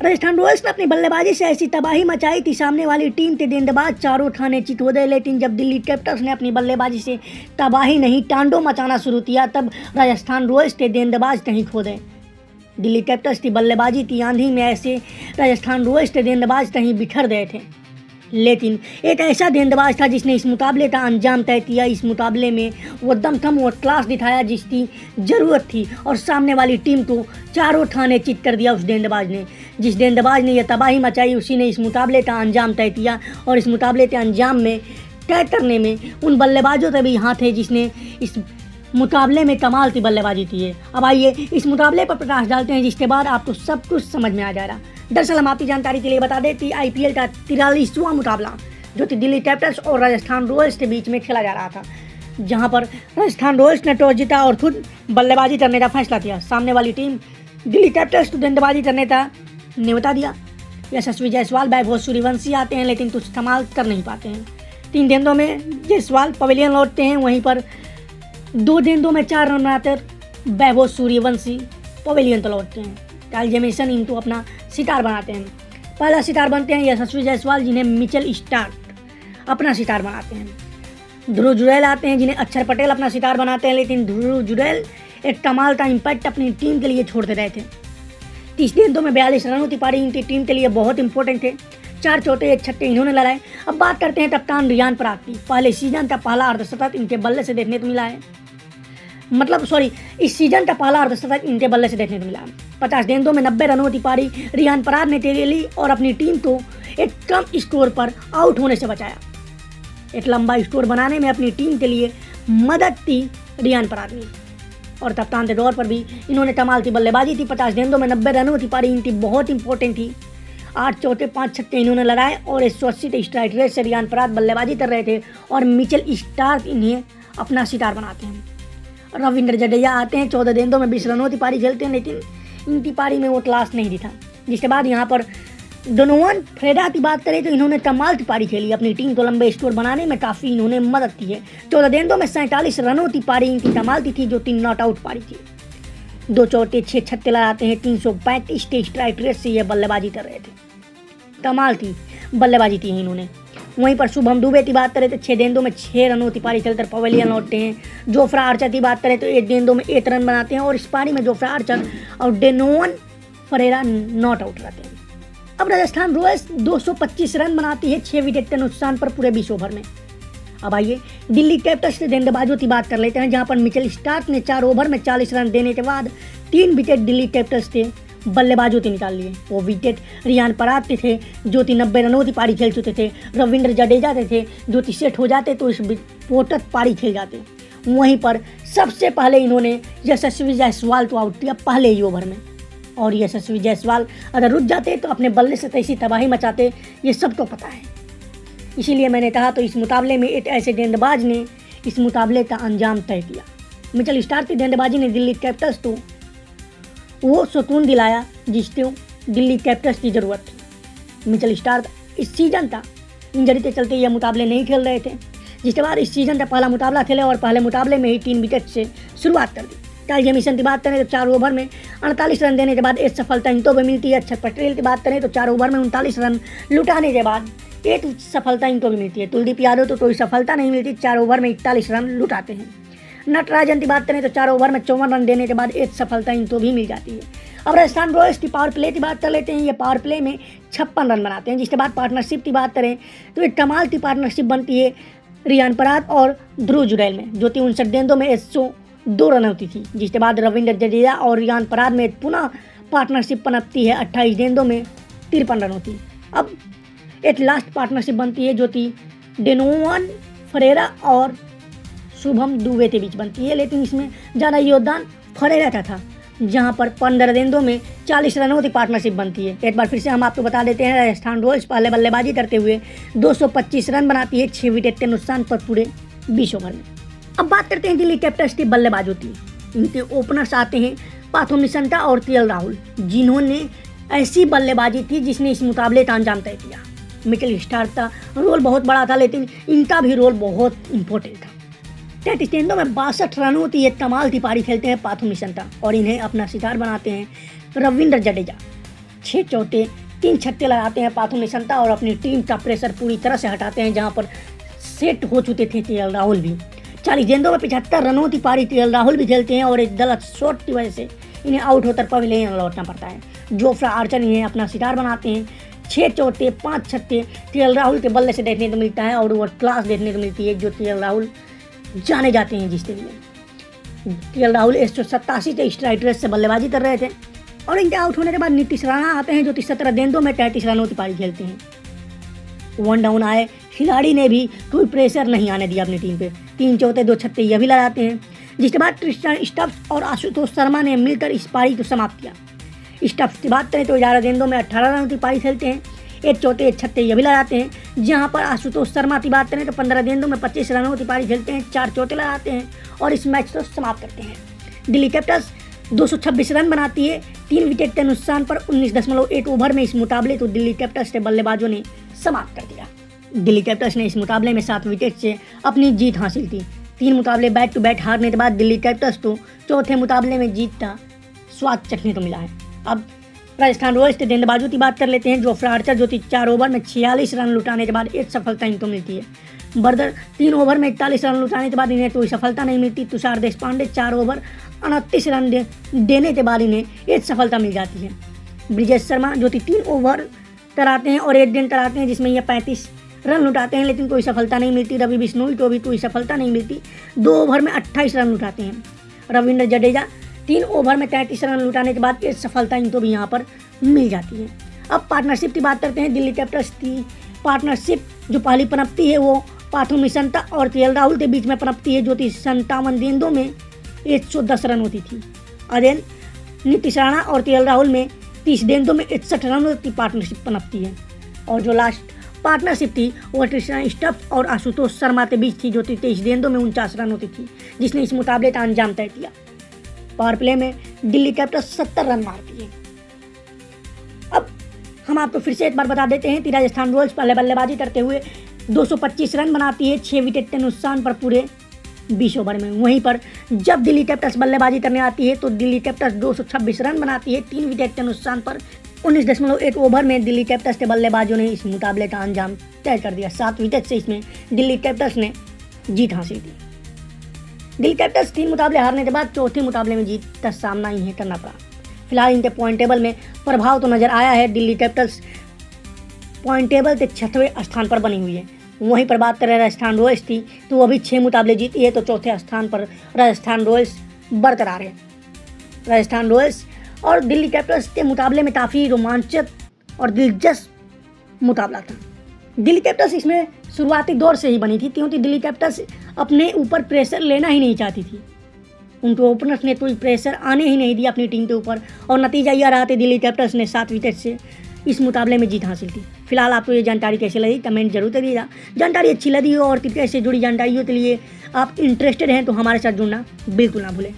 Rajasthan Royals ने अपनी बल्लेबाजी से ऐसी तबाही मचाई थी, सामने वाली टीम के गेंदबाज चारों ठाने चित हो गए। लेकिन जब दिल्ली कैपिटल्स ने अपनी बल्लेबाजी से तबाही नहीं तांडव मचाना शुरू किया, तब राजस्थान रॉयल्स के गेंदबाज कहीं खो गए। दिल्ली कैपिटल्स की बल्लेबाजी की आंधी में ऐसे राजस्थान रॉयल्स के गेंदबाज कहीं बिखर गए थे। लेकिन एक ऐसा गेंदबाज था जिसने इस मुकाबले का अंजाम तय किया। इस मुकाबले में वो दमखम और क्लास दिखाया जिसकी ज़रूरत थी, और सामने वाली टीम को चारों ठाने चित कर दिया उस गेंदबाज ने। जिस गेंदबाज ने यह तबाही मचाई, उसी ने इस मुकाबले का अंजाम तय किया। और इस मुकाबले के अंजाम में तय करने में उन बल्लेबाजों का भी हाथ है जिसने इस मुकाबले में कमाल की बल्लेबाजी की है। अब आइए इस मुकाबले पर प्रकाश डालते हैं, जिसके बाद आपको सब कुछ समझ में आ जाएगा। दरअसल हम आपकी जानकारी के लिए बता दें कि आईपीएल का 43वां मुकाबला जो कि दिल्ली कैपिटल्स और राजस्थान रॉयल्स के बीच में खेला जा रहा था, जहां पर राजस्थान रॉयल्स ने टॉस जीता और खुद बल्लेबाजी करने का फैसला किया। सामने वाली टीम दिल्ली कैपिटल्स को गेंदबाजी करने का न्योता दिया। यशस्वी जायसवाल, वैभव सूर्यवंशी आते हैं, लेकिन कुछ कमाल कर नहीं पाते हैं। 3 गेंदों में जायसवाल पवेलियन लौटते हैं, वहीं पर 2 गेंदों में 4 रन बनाकर वैभव सूर्यवंशी पवेलियन तो लौटते हैं। काइल जेमिसन इनको अपना सितार बनाते हैं। पहला सितार बनते हैं यशस्वी जायसवाल, जिन्हें मिचेल स्टार्क अपना सितार बनाते हैं। ध्रुव जुरैल आते हैं, जिन्हें अक्षर पटेल अपना सितार बनाते हैं। लेकिन ध्रुव जुरैल एक कमाल का इम्पैक्ट अपनी टीम के लिए छोड़ते रहे थे। 30 गेंदों में 42 रनों की पारी इनकी टीम के लिए बहुत इंपॉर्टेंट थे। 4 चौके 1 छक्के इन्होंने लगाए। अब बात करते हैं कप्तान रियान पराग की। पहले सीजन का पहला अर्धशतक इनके बल्ले से देखने को मिला है। इस सीजन का पहला अर्धशतक इनके बल्ले से देखने को मिला। 50 गेंदों में 90 रनों की पारी रियान पराग ने खेली ली और अपनी टीम को एक कम स्कोर पर आउट होने से बचाया। एक लंबा स्कोर बनाने में अपनी टीम के लिए मदद की रियान पराग ने, और कप्तान के तौर पर भी इन्होंने कमाल की बल्लेबाजी थी। 50 गेंदों में 90 रनों की पारी इनकी बहुत इंपॉर्टेंट थी। 8 चौके 5 छक्के इन्होंने लगाए और 180 के स्ट्राइक रेट से रियान पराग बल्लेबाजी कर रहे थे, और मिचेल स्टार्क इन्हें अपना सितार बनाते हैं। रविंद्र जडेजा आते हैं, 14 गेंदों में 20 रनों की पारी खेलते हैं, लेकिन इनकी पारी में वो क्लास नहीं दिखा। जिसके बाद यहाँ पर डोनोवन फ्रेडा की बात करें तो इन्होंने कमाल की पारी खेली। अपनी टीम को लंबे स्कोर बनाने में काफ़ी इन्होंने मदद की है। 14 गेंदों में 47 रनों की पारी इनकी कमाल की थी, जो 3 नॉट आउट पारी थी। 2 चौके 6 छक्के लगाते हैं। 335 के स्ट्राइक रेट से ये बल्लेबाजी कर रहे थे। कमाल की बल्लेबाजी थी इन्होंने। वहीं पर शुभम दुबे की बात करें तो 6 गेंदों में 6 रनों की पारी खेलकर पवेलियन लौटते हैं। जोफ्रा आर्चर की बात करें तो 1 गेंदों में 1 रन बनाते हैं, और इस पारी में जोफ्रा आर्चर और डेनोवन फरेरा नॉट आउट रहते हैं। अब राजस्थान रॉयल्स 225 रन बनाती है 6 विकेट के नुकसान पर पूरे 20 ओवर में। अब आइए दिल्ली कैपिटल्स के गेंदबाजों की बात कर लेते हैं, जहां पर मिचेल स्टार्क ने 4 ओवर में 40 रन देने के बाद 3 विकेट दिल्ली कैपिटल्स के बल्लेबाजों ने निकाल लिए। वो विकेट रियान पराग के थे, जो 90 रनों की पारी खेल चुके थे। रविंद्र जडेजा के थे, जो सेट हो जाते तो इस विस्फोटक पारी खेल जाते। वहीं पर सबसे पहले इन्होंने यशस्वी जायसवाल को आउट किया पहले ही ओवर में, और यशस्वी जायसवाल अगर रुक जाते तो अपने बल्ले से कैसी तबाही मचाते, ये सबको पता है। इसीलिए मैंने कहा तो इस मुकाबले में एक ऐसे गेंदबाज ने इस मुकाबले का अंजाम तय किया। मिचेल स्टार्क की गेंदबाजी ने दिल्ली कैपिटल्स को वो सुकून दिलाया जिसको दिल्ली कैपिटल्स की ज़रूरत थी। मिचेल स्टार्क इस सीजन का इंजरी के चलते यह मुकाबले नहीं खेल रहे थे, जिसके बाद इस सीजन का पहला मुकाबला खेले और पहले मुकाबले में ही 3 विकेट से शुरुआत कर दी। काइल जेमिसन की बात करें तो 4 ओवर में 48 रन देने के बाद एक सफलता इनको भी मिलती है। अक्षर पटेल की बात करें तो 4 ओवर में 39 रन लुटाने के बाद एक सफलता इनको भी मिलती है। कुलदीप यादव तो कोई सफलता नहीं मिलती, 4 ओवर में 41 रन लुटाते हैं। नटराजन की बात करें तो 4 ओवर में 54 रन देने के बाद एक सफलता इनको भी मिल जाती है। अब राजस्थान रॉयल्स की पावर प्ले की बात कर लेते हैं। ये पावर प्ले में 56 रन बनाते हैं। जिसके बाद पार्टनरशिप की बात करें तो एक कमाल की पार्टनरशिप बनती है रियान पराग और ध्रुव जुरैल में, जो 59 गेंदों में 102 रन होती थी। जिसके बाद रविंद्र जडेजा और रियान पराग में पुनः पार्टनरशिप पनपती है। 28 गेंदों में 53 रन होती। अब एक लास्ट पार्टनरशिप बनती है, जो थी डेनोवन फरेरा और शुभम दुबे के बीच बनती है, लेकिन इसमें ज़्यादा योगदान फरेरा का था, जहां पर 15 गेंदों में 40 रनों की पार्टनरशिप बनती है। एक बार फिर से हम आपको बता देते हैं, राजस्थान रॉयल्स पहले बल्लेबाजी करते हुए 225 रन बनाती है 6 विकेट के नुकसान पर पूरे 20 ओवर में। अब बात करते हैं दिल्ली कैपिटल्स की बल्लेबाजों की। इनके ओपनर्स आते हैं पाथो निशंका और केएल राहुल, जिन्होंने ऐसी बल्लेबाजी की जिसने इस मुकाबले का अंजाम तय किया। मिचेल स्टार्क का रोल बहुत बड़ा था, लेकिन इनका भी रोल बहुत इंपॉर्टेंट था। 33 गेंदों में 62 रनों की एक कमाल की पारी खेलते हैं पाथो निशंका, और इन्हें अपना शिकार बनाते हैं रविंद्र जडेजा। 6 चौके 3 छक्के लगाते हैं पाथो निशंता और अपनी टीम का प्रेशर पूरी तरह से हटाते हैं, जहां पर सेट हो चुके थे केएल राहुल भी। 40 गेंदों में 75 रनों की पारी केएल राहुल भी खेलते हैं और एक गलत शॉट की वजह से इन्हें आउट होकर पवेलियन लौटना पड़ता है। जोफ्रा आर्चर इन्हें अपना शिकार बनाते हैं। 6 चौके 5 छक्के केएल राहुल के बल्ले से देखने को मिलता है और वो क्लास देखने को मिलती है जो केएल राहुल जाने जाते हैं जिसके लिए। केएल राहुल 187 के स्ट्राइक रेट से बल्लेबाजी कर रहे थे और इनके आउट होने के बाद नीतीश राणा आते हैं जो 17 गेंदों में 33 रनों की पारी खेलते हैं। 1 डाउन आए खिलाड़ी ने भी कोई प्रेशर नहीं आने दिया अपनी टीम पे। 3 चौके 2 छक्के यह भी लगाते हैं, जिसके बाद ट्रिस्टन स्टफ्स और आशुतोष शर्मा ने मिलकर इस पारी को समाप्त किया। स्टफ्स की बात करें तो 11 गेंदों में 18 रनों की पारी खेलते हैं। 1 चौके 1 छक्के यह भी लगाते हैं, जहां पर आशुतोष शर्मा की बात करें तो 15 गेंदों में 25 रनों की पारी खेलते हैं, 4 चौके लगाते हैं और इस मैच को समाप्त करते हैं। दिल्ली कैपिटल्स 226 रन बनाती है 3 विकेट के नुकसान पर 19.1 ओवर में इस मुकाबले को दिल्ली कैपिटल्स के बल्लेबाजों ने समाप्त कर दिया। दिल्ली कैपिटल्स ने इस मुकाबले में 7 विकेट से अपनी जीत हासिल की। 3 मुकाबले बैक टू बैक हारने के बाद दिल्ली कैपिटल्स को चौथे मुकाबले में जीत का स्वाद चखने को मिला है। अब राजस्थान रॉयल्स के गेंदबाजों की बात कर लेते हैं। जोफ्रा आर्चर जो 4 ओवर में 46 रन लुटाने के बाद एक सफलता इनको मिलती है। बर्दर 3 ओवर में 41 रन लुटाने के बाद इन्हें कोई सफलता नहीं मिलती। तुषार देशपांडे 4 ओवर 29 रन देने के बाद इन्हें एक सफलता मिल जाती है। ब्रिजेश शर्मा जो 3 ओवर कराते हैं और 1 गेंद कराते हैं जिसमें यह 35 रन लुटाते हैं, लेकिन कोई सफलता नहीं मिलती। रवि बिश्नोई को भी कोई सफलता नहीं मिलती। 2 ओवर में 28 रन लुटाते हैं। रविंद्र जडेजा 3 ओवर में 33 रन लुटाने के बाद एक सफलता इनको भी यहाँ पर मिल जाती है। अब पार्टनरशिप की बात करते हैं। दिल्ली कैपिटल्स की पार्टनरशिप जो पहली पनपती है वो पाथो निशंता और केएल राहुल के बीच में पनपती है, जो 57 गेंदों में 110 रन होती थी। अदेन नीतीश राणा और केएल राहुल में 30 गेंदों में 61 रनों की पार्टनरशिप पनपती है। और जो लास्ट पार्टनरशिप थी वो ट्रिस्टन स्टफ्स और आशुतोष शर्मा के बीच थी, जो 23 गेंदों में 49 रन होती थी, जिसने इस मुकाबले का अंजाम तय किया। पावर प्ले में दिल्ली कैपिटल्स 70 रन मारती है। अब हम आपको फिर से एक बार बता देते हैं कि राजस्थान रॉयल्स पहले बल्लेबाजी करते हुए 225 रन बनाती है 6 विकेट के नुकसान पर पूरे 20 ओवर में। वहीं पर जब दिल्ली कैपिटल्स बल्लेबाजी करने आती है तो दिल्ली कैपिटल्स 226 रन बनाती है 3 विकेट के नुकसान पर 19.1 ओवर में। दिल्ली कैपिटल्स के बल्लेबाजों ने इस मुकाबले का अंजाम तय कर दिया। 7 विकेट से इसमें दिल्ली कैपिटल्स ने जीत हासिल की। दिल्ली कैपिटल्स 3 मुकाबले हारने के बाद चौथे मुकाबले में जीत का सामना इन्हें करना पड़ा। फिलहाल इनके पॉइंट टेबल में प्रभाव तो नजर आया है। दिल्ली कैपिटल्स पॉइंट टेबल के 6वें स्थान पर बनी हुई है। वहीं पर बात करें राजस्थान रॉयल्स की तो वो भी 6 मुकाबले जीती है, तो चौथे स्थान पर राजस्थान रॉयल्स बरकरार है। राजस्थान रॉयल्स और दिल्ली कैपिटल्स के मुकाबले में काफ़ी रोमांचक और दिलचस्प मुकाबला था। दिल्ली कैपिटल्स इसमें शुरुआती दौर से ही बनी थी, क्योंकि दिल्ली कैपिटल्स अपने ऊपर प्रेशर लेना ही नहीं चाहती थी। उनके ओपनर्स ने कोई प्रेशर आने ही नहीं दिया अपनी टीम के ऊपर और नतीजा यह रहा था दिल्ली कैपिटल्स ने 7 विकेट से इस मुकाबले में जीत हासिल की। फिलहाल आपको ये जानकारी कैसी लगी कमेंट जरूर करिएगा। जानकारी अच्छी लगी हो और क्रिकेट से जुड़ी जानकारियों के लिए आप इंटरेस्टेड हैं तो हमारे साथ जुड़ना बिल्कुल ना भूलें।